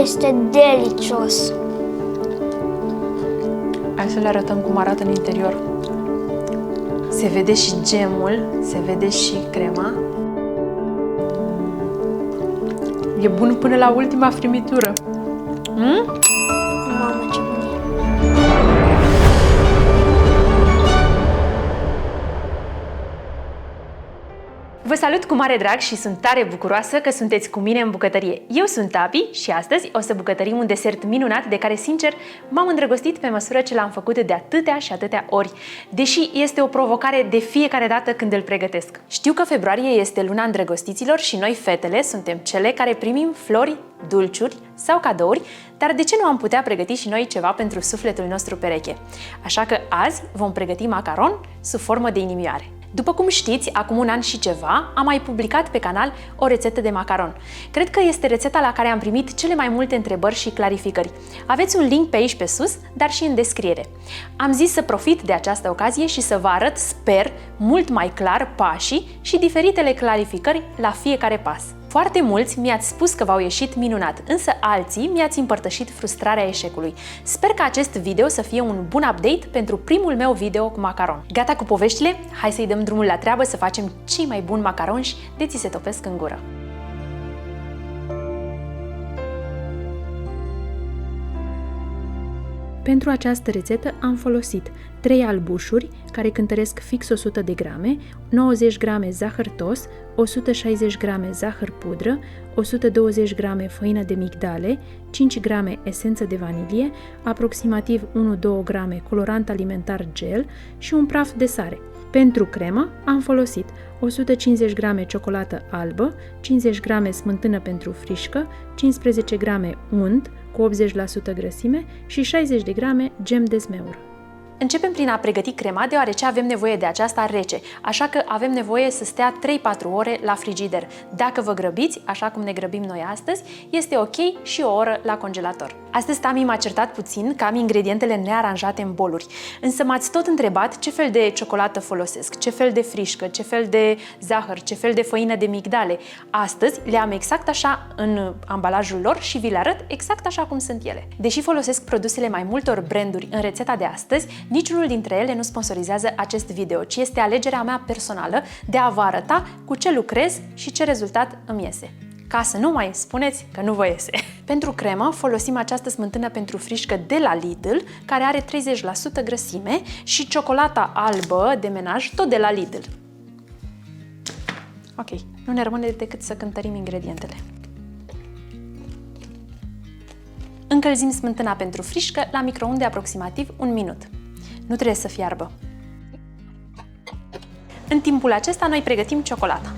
Este delicios. Hai să le arătăm cum arată în interior. Se vede și gemul, se vede și crema. E bun până la ultima frimitură. Mamă, ce bun e. Vă salut cu mare drag și sunt tare bucuroasă că sunteți cu mine în bucătărie. Eu sunt Abi și astăzi o să bucătărim un desert minunat de care, sincer, m-am îndrăgostit pe măsură ce l-am făcut de atâtea și atâtea ori, deși este o provocare de fiecare dată când îl pregătesc. Știu că februarie este luna îndrăgostiților și noi, fetele, suntem cele care primim flori, dulciuri sau cadouri, dar de ce nu am putea pregăti și noi ceva pentru sufletul nostru pereche? Așa că azi vom pregăti macaron sub formă de inimioare. După cum știți, acum un an și ceva am mai publicat pe canal o rețetă de macaron. Cred că este rețeta la care am primit cele mai multe întrebări și clarificări. Aveți un link pe aici pe sus, dar și în descriere. Am zis să profit de această ocazie și să vă arăt, sper, mult mai clar pașii și diferitele clarificări la fiecare pas. Foarte mulți mi-ați spus că v-au ieșit minunat, însă alții mi-ați împărtășit frustrarea eșecului. Sper că acest video să fie un bun update pentru primul meu video cu macaron. Gata cu poveștile? Hai să-i dăm drumul la treabă să facem cei mai buni macaronși de ți se topesc în gură. Pentru această rețetă am folosit 3 albușuri care cântăresc fix 100 de grame, 90 grame zahăr tos, 160 grame zahăr pudră, 120 grame făină de migdale, 5 grame esență de vanilie, aproximativ 1-2 grame colorant alimentar gel și un praf de sare. Pentru cremă am folosit 150 grame ciocolată albă, 50 grame smântână pentru frișcă, 15 grame unt cu 80% grăsime și 60 de grame gem de zmeură. Începem prin a pregăti crema, deoarece avem nevoie de aceasta rece, așa că avem nevoie să stea 3-4 ore la frigider. Dacă vă grăbiți, așa cum ne grăbim noi astăzi, este ok și o oră la congelator. Astăzi Tami m-a certat puțin că am ingredientele nearanjate în boluri, însă m-ați tot întrebat ce fel de ciocolată folosesc, ce fel de frișcă, ce fel de zahăr, ce fel de făină de migdale. Astăzi le am exact așa în ambalajul lor și vi le arăt exact așa cum sunt ele. Deși folosesc produsele mai multor branduri în rețeta de astăzi, niciunul dintre ele nu sponsorizează acest video, ci este alegerea mea personală de a vă arăta cu ce lucrez și ce rezultat îmi iese. Ca să nu mai spuneți că nu vă iese. Pentru cremă folosim această smântână pentru frișcă de la Lidl, care are 30% grăsime, și ciocolata albă de menaj, tot de la Lidl. Ok, nu ne rămâne decât să cântărim ingredientele. Încălzim smântâna pentru frișcă la microunde aproximativ 1 minut. Nu trebuie să fiarbă. În timpul acesta noi pregătim ciocolata.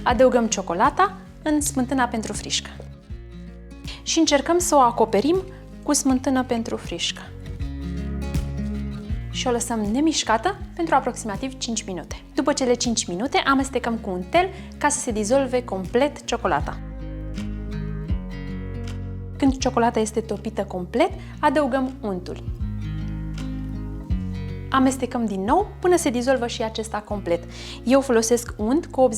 Adăugăm ciocolata în smântâna pentru frișcă. Și încercăm să o acoperim cu smântână pentru frișcă. Și o lăsăm nemișcată pentru aproximativ 5 minute. După cele 5 minute amestecăm cu un tel ca să se dizolve complet ciocolata. Când ciocolata este topită complet, adăugăm untul. Amestecăm din nou până se dizolvă și acesta complet. Eu folosesc unt cu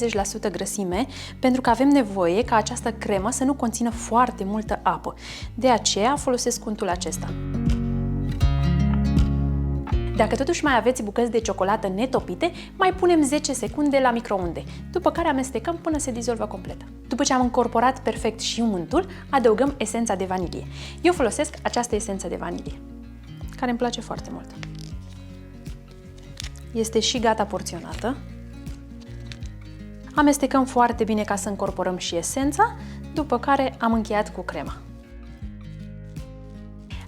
80% grăsime pentru că avem nevoie ca această cremă să nu conțină foarte multă apă. De aceea folosesc untul acesta. Dacă totuși mai aveți bucăți de ciocolată netopite, mai punem 10 secunde la microunde, după care amestecăm până se dizolvă complet. După ce am încorporat perfect și untul, adăugăm esența de vanilie. Eu folosesc această esență de vanilie, care îmi place foarte mult. Este și gata porționată. Amestecăm foarte bine ca să încorporăm și esența, după care am încheiat cu crema.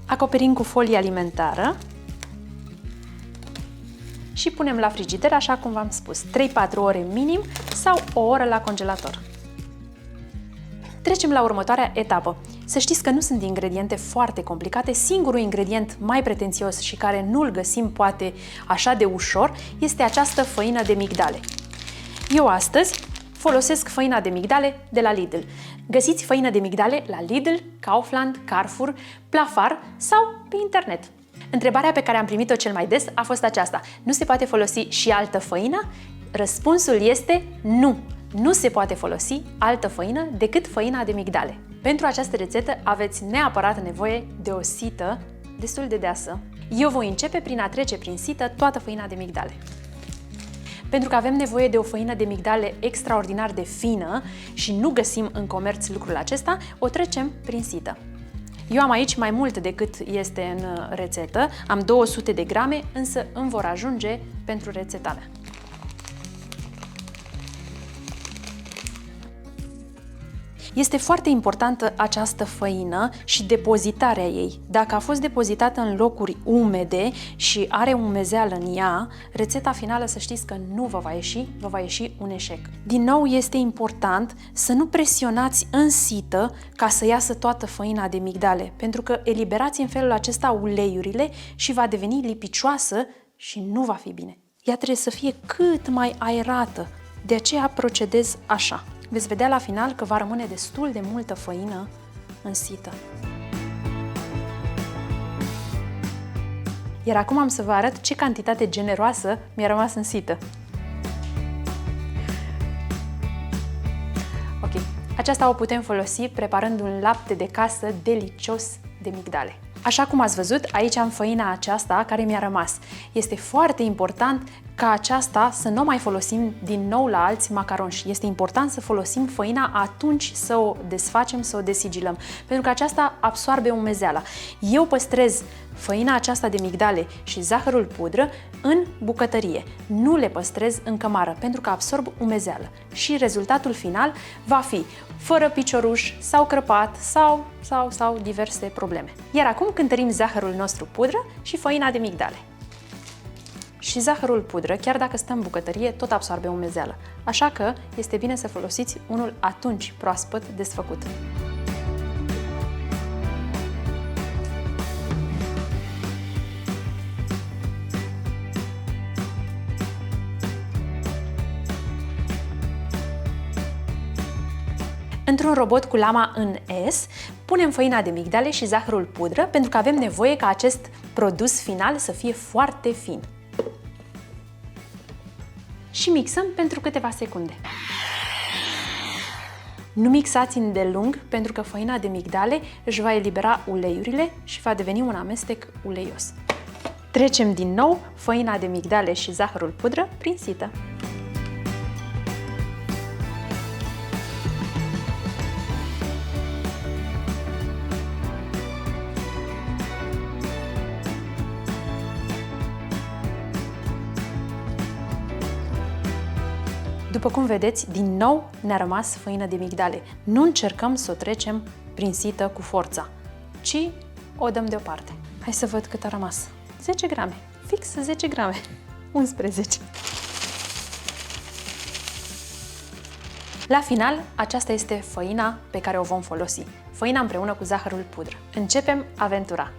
Acoperim cu folie alimentară și punem la frigider, așa cum v-am spus, 3-4 ore minim sau o oră la congelator. Trecem la următoarea etapă. Să știți că nu sunt ingrediente foarte complicate, singurul ingredient mai pretențios și care nu-l găsim poate așa de ușor este această făină de migdale. Eu astăzi folosesc făina de migdale de la Lidl. Găsiți făină de migdale la Lidl, Kaufland, Carrefour, Plafar sau pe internet. Întrebarea pe care am primit-o cel mai des a fost aceasta: nu se poate folosi și altă făină? Răspunsul este nu! Nu se poate folosi altă făină decât făina de migdale. Pentru această rețetă aveți neapărat nevoie de o sită destul de deasă. Eu voi începe prin a trece prin sită toată făina de migdale. Pentru că avem nevoie de o făină de migdale extraordinar de fină și nu găsim în comerț lucrul acesta, o trecem prin sită. Eu am aici mai mult decât este în rețetă, am 200 de grame, însă îmi vor ajunge pentru rețeta mea. Este foarte importantă această făină și depozitarea ei. Dacă a fost depozitată în locuri umede și are umezeală în ea, rețeta finală să știți că nu vă va ieși un eșec. Din nou, este important să nu presionați în sită ca să iasă toată făina de migdale, pentru că eliberați în felul acesta uleiurile și va deveni lipicioasă și nu va fi bine. Ea trebuie să fie cât mai aerată, de aceea procedez așa. Veți vedea la final că va rămâne destul de multă făină în sită. Iar acum am să vă arăt ce cantitate generoasă mi-a rămas în sită. Ok, aceasta o putem folosi preparând un lapte de casă delicios de migdale. Așa cum ați văzut, aici am făina aceasta care mi-a rămas. Este foarte important ca aceasta să nu mai folosim din nou la alți macaronși. Este important să folosim făina atunci să o desfacem, să o desigilăm, pentru că aceasta absorbe umezeala. Eu păstrez făina aceasta de migdale și zahărul pudră în bucătărie. Nu le păstrez în cămară, pentru că absorb umezeală. Și rezultatul final va fi fără picioruș sau crăpat sau diverse probleme. Iar acum cântărim zahărul nostru pudră și făina de migdale. Și zahărul pudră, chiar dacă stă în bucătărie, tot absorbe umezeală. Așa că este bine să folosiți unul atunci proaspăt desfăcut. Într-un robot cu lama în S, punem făina de migdale și zahărul pudră pentru că avem nevoie ca acest produs final să fie foarte fin. Și mixăm pentru câteva secunde. Nu mixați îndelung pentru că făina de migdale își va elibera uleiurile și va deveni un amestec uleios. Trecem din nou făina de migdale și zahărul pudră prin sită. După cum vedeți, din nou ne-a rămas făină de migdale. Nu încercăm să o trecem prin sită cu forța, ci o dăm deoparte. Hai să văd cât a rămas. 10 grame. Fix 10 grame. 11. La final, aceasta este făina pe care o vom folosi. Făina împreună cu zahărul pudră. Începem aventura.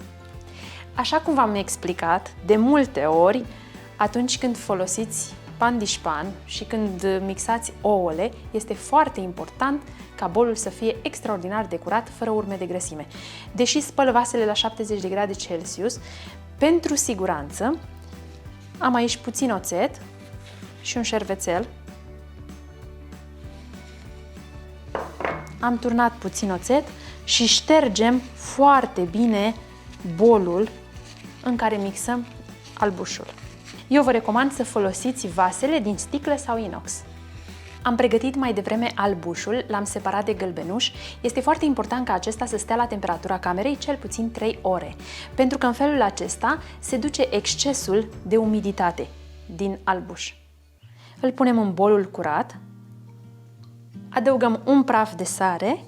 Așa cum v-am explicat de multe ori, atunci când folosiți pandișpan și când mixați ouăle, este foarte important ca bolul să fie extraordinar de curat, fără urme de grăsime. Deși spăl vasele la 70 de grade Celsius, pentru siguranță am aici puțin oțet și un șervețel. Am turnat puțin oțet și ștergem foarte bine bolul în care mixăm albușul. Eu vă recomand să folosiți vasele din sticlă sau inox. Am pregătit mai devreme albușul, l-am separat de gălbenuș. Este foarte important ca acesta să stea la temperatura camerei cel puțin 3 ore, pentru că în felul acesta se duce excesul de umiditate din albuș. Îl punem în bolul curat, adăugăm un praf de sare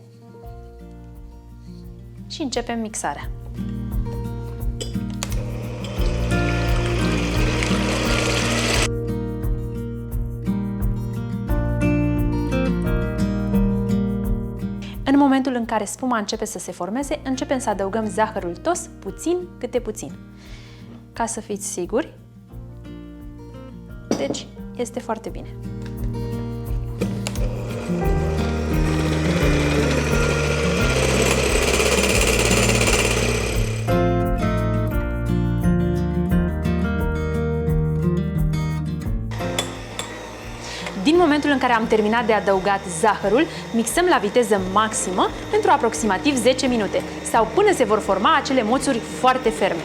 și începem mixarea. În momentul în care spuma începe să se formeze, începem să adăugăm zahărul tos, puțin câte puțin, ca să fiți siguri. Deci, este foarte bine. Din momentul în care am terminat de adăugat zahărul, mixăm la viteză maximă pentru aproximativ 10 minute sau până se vor forma acele moțuri foarte ferme.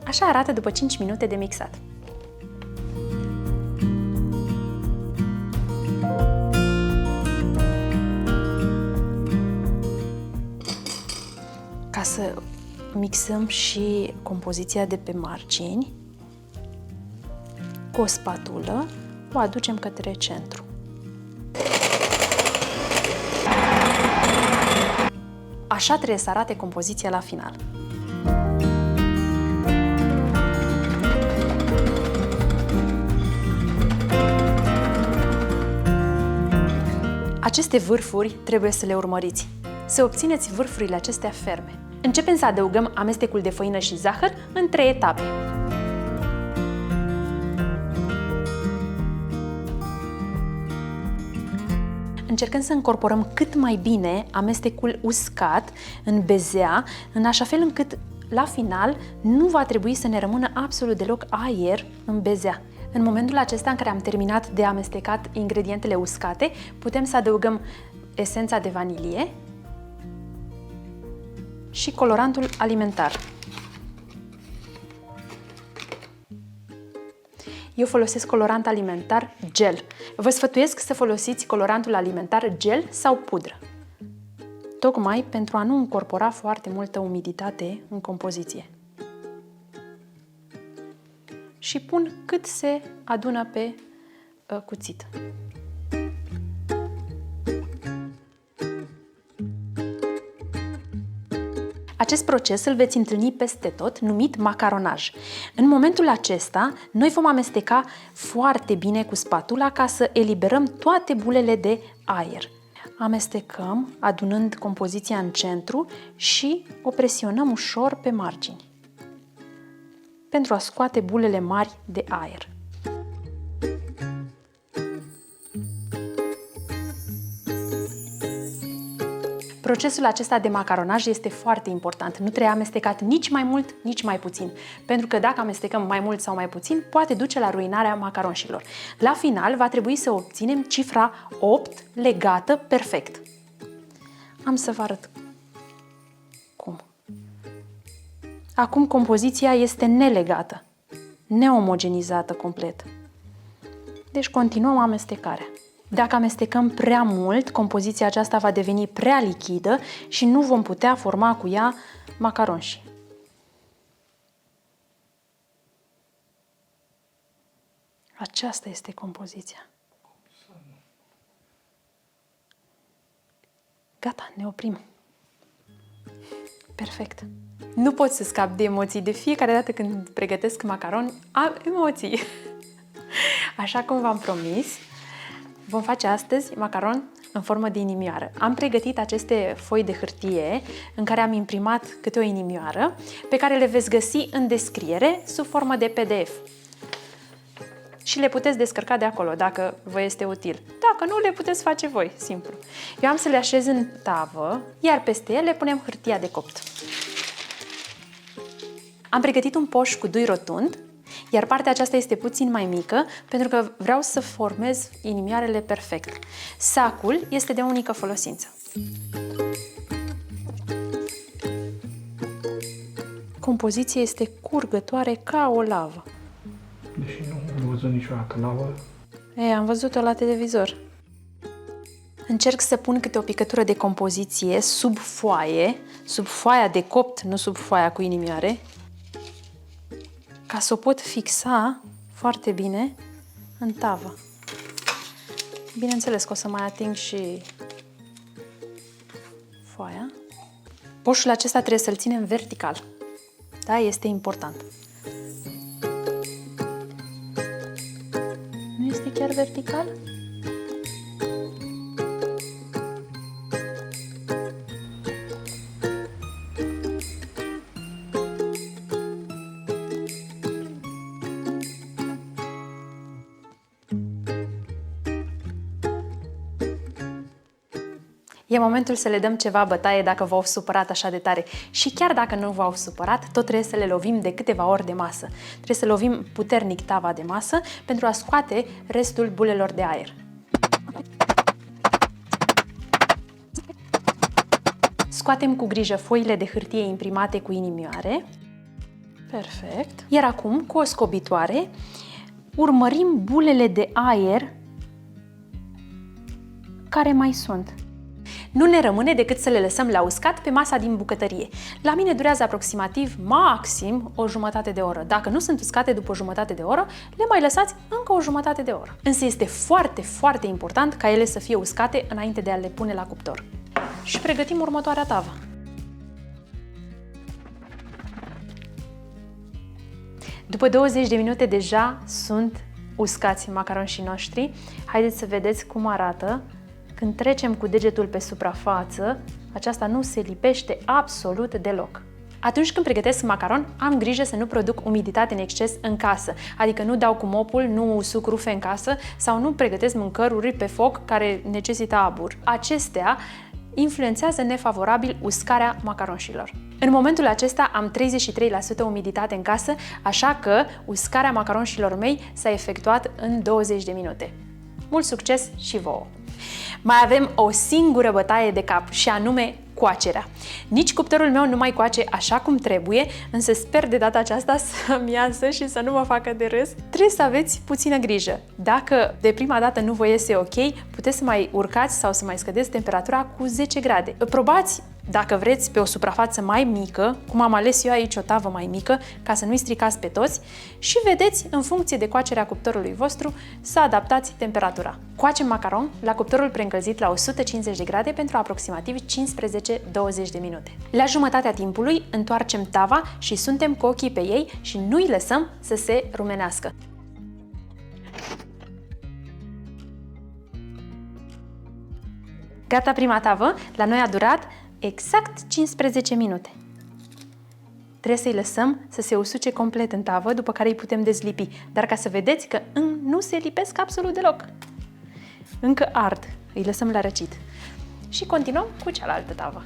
Așa arată după 5 minute de mixat. Ca să mixăm și compoziția de pe margini, cu o spatulă o aducem către centru. Așa trebuie să arate compoziția la final. Aceste vârfuri trebuie să le urmăriți, să obțineți vârfurile acestea ferme. Începem să adăugăm amestecul de făină și zahăr în 3 etape. Încercăm să încorporăm cât mai bine amestecul uscat în bezea, în așa fel încât la final nu va trebui să ne rămână absolut deloc aer în bezea. În momentul acesta în care am terminat de amestecat ingredientele uscate, putem să adăugăm esența de vanilie și colorantul alimentar. Eu folosesc colorant alimentar gel. Vă sfătuiesc să folosiți colorantul alimentar gel sau pudră, tocmai pentru a nu încorpora foarte multă umiditate în compoziție. Și pun cât se adună pe cuțit. Acest proces îl veți întâlni peste tot, numit macaronaj. În momentul acesta, noi vom amesteca foarte bine cu spatula ca să eliberăm toate bulele de aer. Amestecăm, adunând compoziția în centru și o presionăm ușor pe margini, pentru a scoate bulele mari de aer. Procesul acesta de macaronaj este foarte important. Nu trebuie amestecat nici mai mult, nici mai puțin. Pentru că dacă amestecăm mai mult sau mai puțin, poate duce la ruinarea macaronșilor. La final va trebui să obținem cifra 8 legată perfect. Am să vă arăt cum. Acum compoziția este nelegată, neomogenizată complet. Deci continuăm amestecarea. Dacă amestecăm prea mult, compoziția aceasta va deveni prea lichidă și nu vom putea forma cu ea macaronși. Aceasta este compoziția. Gata, ne oprim. Perfect. Nu pot să scap de emoții. De fiecare dată când pregătesc macaroni, am emoții. Așa cum v-am promis, vom face astăzi macaron în formă de inimioară. Am pregătit aceste foi de hârtie în care am imprimat câte o inimioară, pe care le veți găsi în descriere sub formă de PDF. Și le puteți descărca de acolo, dacă vă este util. Dacă nu, le puteți face voi, simplu. Eu am să le așez în tavă, iar peste ele punem hârtia de copt. Am pregătit un poș cu dui rotund, iar partea aceasta este puțin mai mică, pentru că vreau să formez inimioarele perfect. Sacul este de unică folosință. Compoziția este curgătoare ca o lavă. Deși nu am văzut niciodată lavă. Am văzut-o la televizor. Încerc să pun câte o picătură de compoziție sub foaia de copt, nu sub foaia cu inimioare, ca să o pot fixa foarte bine în tavă. Bineînțeles că o să mai ating și foaia. Poșul acesta trebuie să-l ținem vertical. Da, este important. Nu este chiar vertical? E momentul să le dăm ceva bătaie dacă v-au supărat așa de tare. Și chiar dacă nu v-au supărat, tot trebuie să le lovim de câteva ori de masă. Trebuie să lovim puternic tava de masă pentru a scoate restul bulelor de aer. Scoatem cu grijă foile de hârtie imprimate cu inimioare. Perfect. Iar acum, cu o scobitoare, urmărim bulele de aer care mai sunt. Nu ne rămâne decât să le lăsăm la uscat pe masa din bucătărie. La mine durează aproximativ maxim o jumătate de oră. Dacă nu sunt uscate după o jumătate de oră, le mai lăsați încă o jumătate de oră. Însă este foarte, foarte important ca ele să fie uscate înainte de a le pune la cuptor. Și pregătim următoarea tavă. După 20 de minute deja sunt uscați macaronii noștri. Haideți să vedeți cum arată. Când trecem cu degetul pe suprafață, aceasta nu se lipește absolut deloc. Atunci când pregătesc macaron, am grijă să nu produc umiditate în exces în casă, adică nu dau cu mopul, nu usuc rufe în casă sau nu pregătesc mâncăruri pe foc care necesită abur. Acestea influențează nefavorabil uscarea macaronșilor. În momentul acesta am 33% umiditate în casă, așa că uscarea macaronșilor mei s-a efectuat în 20 de minute. Mult succes și vouă! Mai avem o singură bătaie de cap și anume coacerea. Nici cuptorul meu nu mai coace așa cum trebuie, însă sper de data aceasta să-mi iasă și să nu mă facă de râs. Trebuie să aveți puțină grijă. Dacă de prima dată nu vă iese ok, puteți să mai urcați sau să mai scădeți temperatura cu 10 grade. Probați, dacă vreți, pe o suprafață mai mică, cum am ales eu aici o tavă mai mică, ca să nu-i stricați pe toți, și vedeți, în funcție de coacerea cuptorului vostru, să adaptați temperatura. Coacem macaron la cuptorul preîncălzit la 150 de grade pentru aproximativ 15-20 de minute. La jumătatea timpului întoarcem tava și suntem cu ochii pe ei și nu-i lăsăm să se rumenească. Gata prima tavă, la noi a durat exact 15 minute. Trebuie să-i lăsăm să se usuce complet în tavă, după care îi putem dezlipi, dar ca să vedeți că nu se lipesc absolut deloc. Încă ard, îi lăsăm la răcit. Și continuăm cu cealaltă tavă.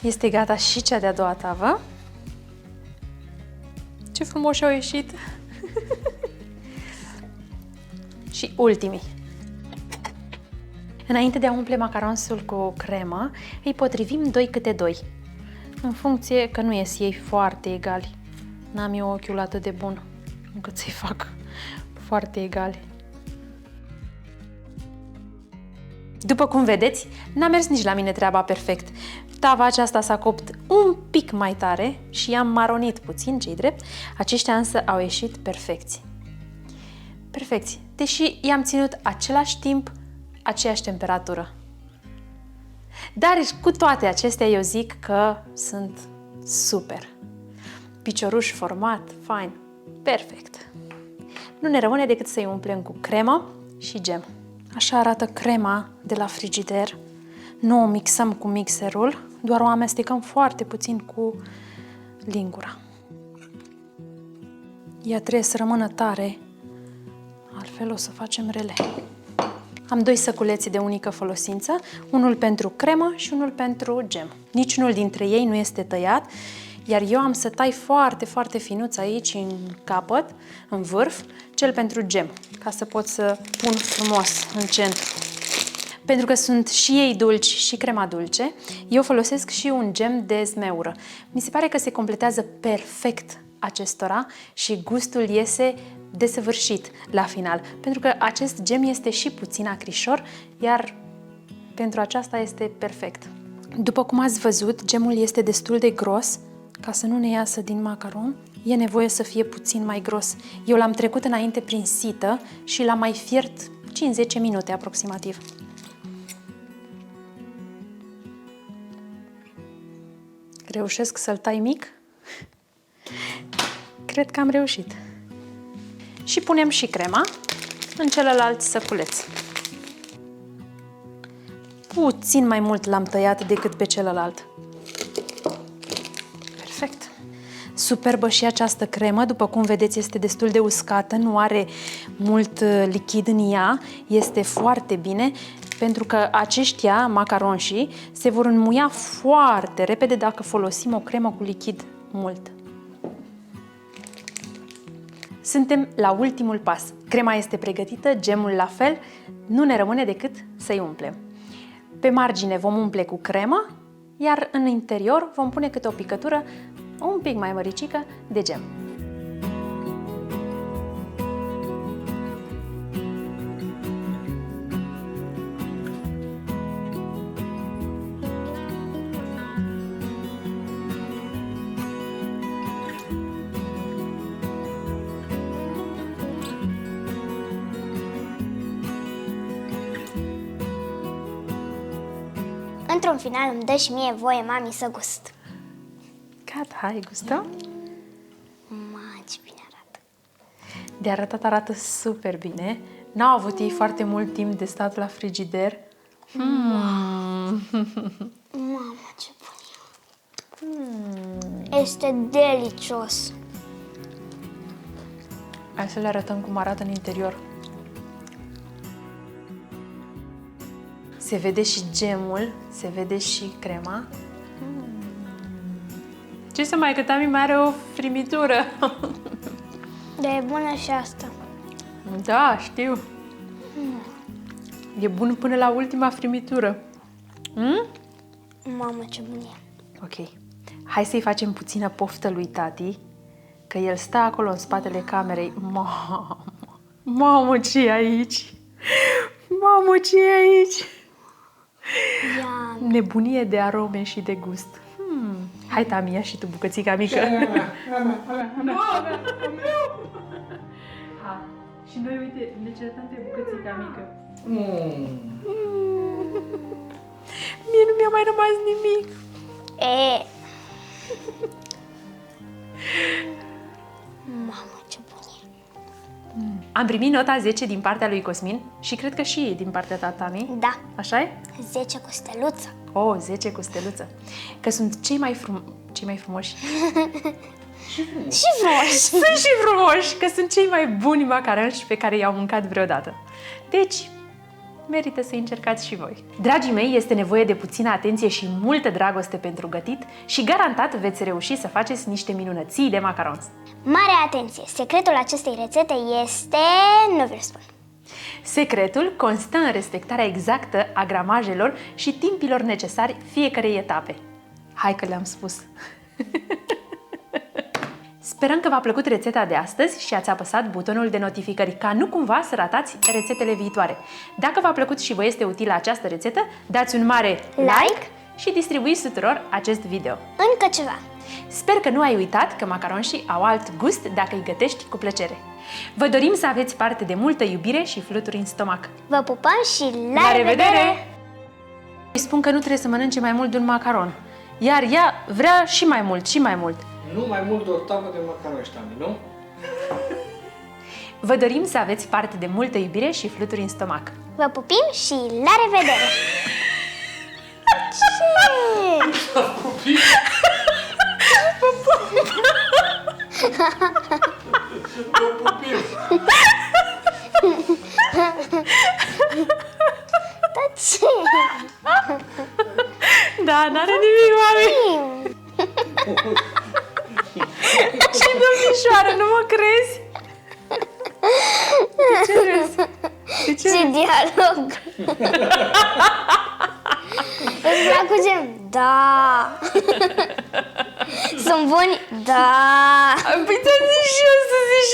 Este gata și cea de-a doua tavă. Ce frumos au ieșit! Și ultimii. Înainte de a umple macaronsul cu cremă, îi potrivim 2 câte 2, în funcție că nu ies ei foarte egali. N-am eu ochiul atât de bun încât să-i fac foarte egale. După cum vedeți, n-a mers nici la mine treaba perfect. Tava aceasta s-a copt un pic mai tare și i-am maronit puțin, ce-i drept, aceștia însă au ieșit perfecți. Perfecți, deși i-am ținut același timp, aceeași temperatură. Dar cu toate acestea eu zic că sunt super. Picioruș format, fain, perfect. Nu ne rămâne decât să-i umplem cu cremă și gem. Așa arată crema de la frigider. Nu o mixăm cu mixerul, doar o amestecăm foarte puțin cu lingura. Ea trebuie să rămână tare, altfel o să facem rele. Am 2 săculețe de unică folosință, unul pentru cremă și unul pentru gem. Niciunul dintre ei nu este tăiat, iar eu am să tai foarte, foarte finuț aici în capăt, în vârf, cel pentru gem, ca să pot să pun frumos în centru. Pentru că sunt și ei dulci și crema dulce, eu folosesc și un gem de zmeură. Mi se pare că se completează perfect acestora și gustul iese desăvârșit la final, pentru că acest gem este și puțin acrișor, iar pentru aceasta este perfect. După cum ați văzut, gemul este destul de gros, ca să nu ne iasă din macaron, e nevoie să fie puțin mai gros. Eu l-am trecut înainte prin sită și l-am mai fiert 5-10 minute aproximativ. Reușesc să-l tai mic? Cred că am reușit. Și punem și crema în celălalt săculeț. Puțin mai mult l-am tăiat decât pe celălalt. Perfect. Superbă și această cremă, după cum vedeți, este destul de uscată, nu are mult lichid în ea, este foarte bine, pentru că aceștia, macaronșii, se vor înmuia foarte repede dacă folosim o cremă cu lichid mult. Suntem la ultimul pas. Crema este pregătită, gemul la fel, nu ne rămâne decât să-i umplem. Pe margine vom umple cu cremă, iar în interior vom pune câte o picătură un pic mai măricică de gem. Într-un final îmi dă și mie voie, mami, să gust. Gata, hai, gustăm? Mamă, ce bine arată. De arătat arată super bine. N-au avut ei foarte mult timp de stat la frigider. Mamă, ce bun. Este delicios. Hai să le arătăm cum arată în interior. Se vede și gemul, se vede și crema. Ce să mai, că Tami mai are o frimitură. Dar e bună și asta. Da, știu. E bun până la ultima frimitură. Mamă, ce bun e. Ok. Hai să-i facem puțină poftă lui tati, că el stă acolo în spatele camerei. Mamă, ce e aici? Mamă, ce e aici? Ia. Nebunie de arome și de gust. Hai, Tami, ia și tu bucățica mică. Ha. Și noi, uite, ne certăm pe bucățica mică. Mie nu mi-a mai rămas nimic. E. Mamă, ce bun e. Am primit nota 10 din partea lui Cosmin și cred că și din partea ta, Tami. Da, Așa e? 10 cu steluță. 10 cu steluță. Că sunt cei mai frumoși. Și frumoși. Sunt și frumoși, că sunt cei mai buni macaronși pe care i-au mâncat vreodată. Deci, merită să încercați și voi. Dragii mei, este nevoie de puțină atenție și multă dragoste pentru gătit și garantat veți reuși să faceți niște minunății de macarons. Mare atenție! Secretul acestei rețete este... nu vi-l spun. Secretul constă în respectarea exactă a gramajelor și timpilor necesari fiecarei etape. Hai că le-am spus! Sperăm că v-a plăcut rețeta de astăzi și ați apăsat butonul de notificări ca nu cumva să ratați rețetele viitoare. Dacă v-a plăcut și vă este utilă această rețetă, dați un mare like și distribuiți tuturor acest video. Încă ceva. Sper că nu ai uitat că macaronșii au alt gust dacă îi gătești cu plăcere. Vă dorim să aveți parte de multă iubire și fluturi în stomac. Vă pupăm și la revedere! Îi spun că nu trebuie să mănânce mai mult de un macaron, iar ea vrea și mai mult, și mai mult. Nu mai mult de o tavă de macaroni, Tami, nu? Vă dorim să aveți parte de multă iubire și fluturi în stomac. Vă pupim și la revedere! Ce? Dar ce? Da, n-are nimic, mami! Ce domnișoară, nu mă crezi? De ce râzi? De ce Ce râzi? dialog! Îți plac cu gem? Da! Sunt buni? Da! Păi ți-am zis și eu să zici